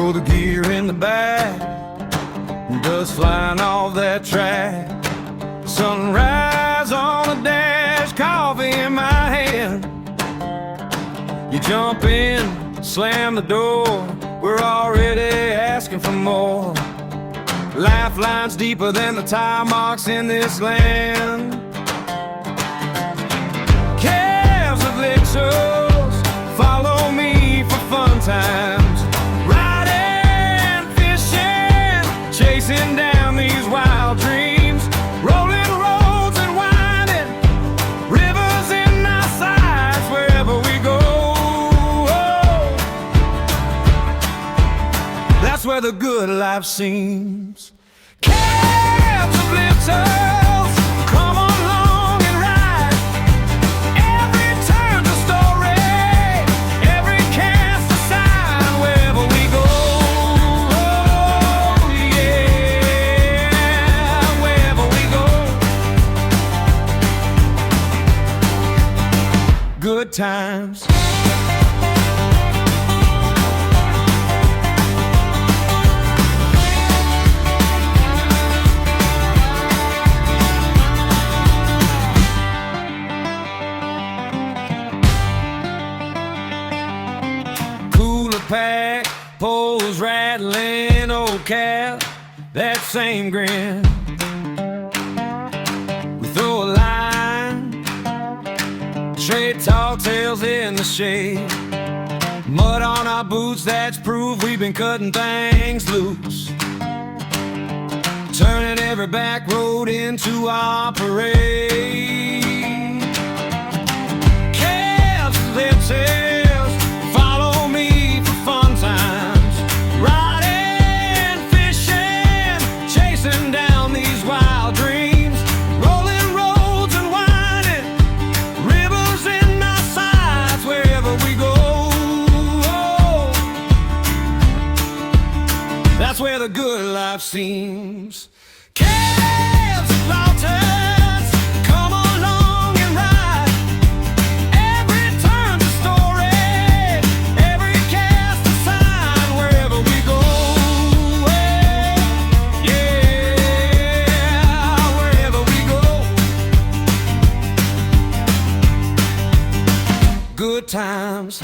Throw the gear in the back, dust flying off that track. Sunrise on the dash, coffee in my hand. You jump in, slam the door, we're already asking for more. Lifelines deeper than the tire marks in this land. Calves of Lexus, follow me for fun times. Riding, fishing, chasing down these wild dreams. Rolling roads and winding, rivers in our sights wherever we go. That's where the good life seems. Cabs of Lexus, come along and ride. Every turn's a story, every cast a sign wherever we go. Oh, yeah, wherever we go. Good times. Pack, poles rattling, old cat, that same grin. We throw a line, trade tall tales in the shade. Mud on our boots, that's proof we've been cutting things loose. Turning every back road into our parade. Calves, lips, follow me for fun times. Riding, fishing, chasing down these wild dreams. Rolling roads and winding, rivers in our sights wherever we go. That's where the good life seems. Calves and mountains, come along and ride. Every turn's a story, every cast a sign wherever we go. Yeah, wherever we go. Good times.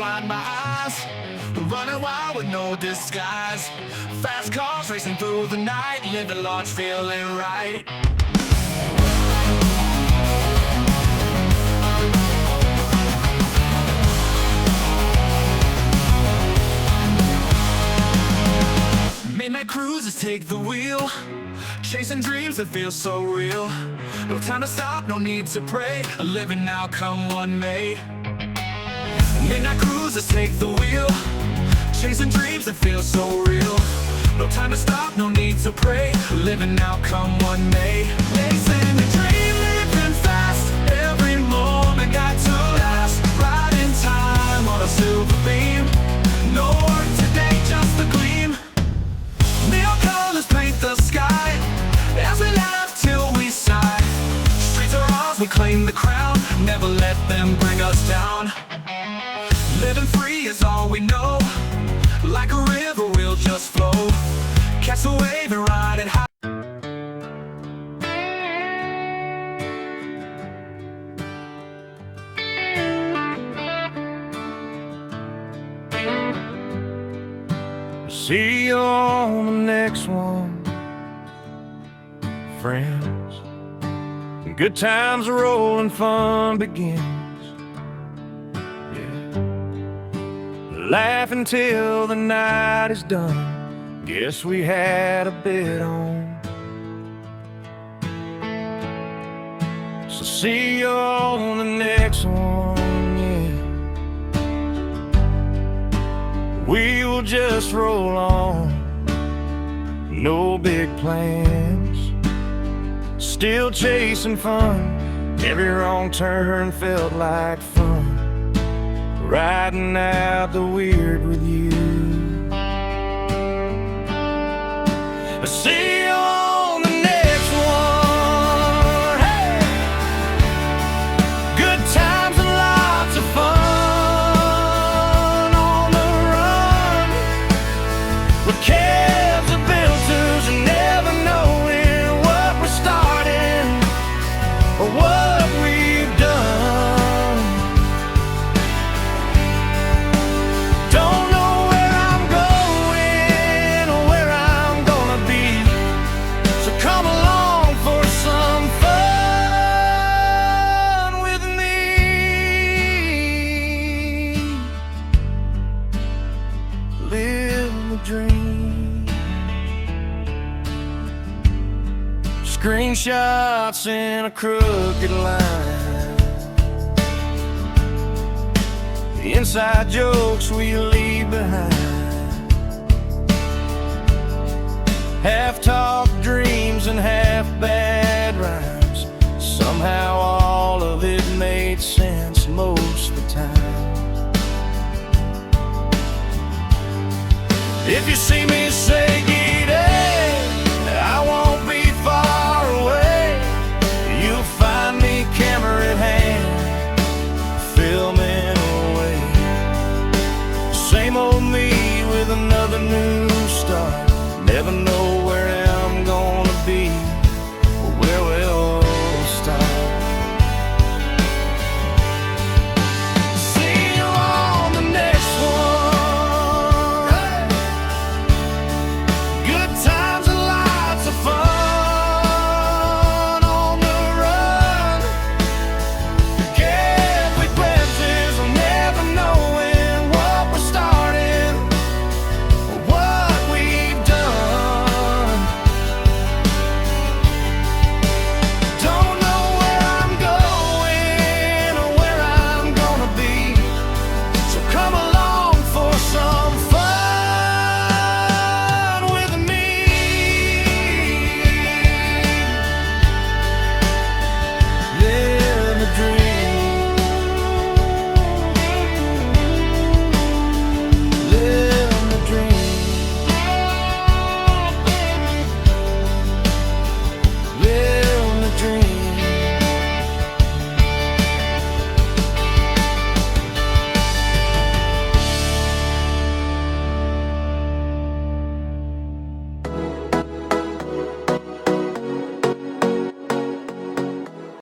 blind my eyes, running wild with no disguise. Fast cars racing through the night, living large, feeling right. Midnight cruisers take the wheel, chasing dreams that feel so real. No time to stop, no need to pray, living now, come what may. Midnight cruisers take the wheel, chasing dreams that feel so real. No time to stop, no need to pray, living now, come what may. Chasing the dream, living fast, every moment got to last. Right in time on a silver beam, no work today, just a gleam. Neon colors paint the sky, as we laugh till we sigh. Streets are ours, we claim the crown, never let them bring us down. Living free is all we know, like a river we'll just flow. Catch the wave and ride it high. See you on the next one, friends. Good times are rolling, fun begins. Laugh until the night is done. Guess we had a bit on. So see you on the next one, yeah. We will just roll on, no big plans, still chasing fun. Every wrong turn felt like fun, riding out the weird with you. See you on the next one, hey! Good times and lots of fun on the run, with cabs and filters and never knowing what we're starting or what we've done. Don't know where I'm going or where I'm gonna be, so come along for some fun with me. Live the dream. Screenshots in a crooked line, the inside jokes we leave behind. Half talk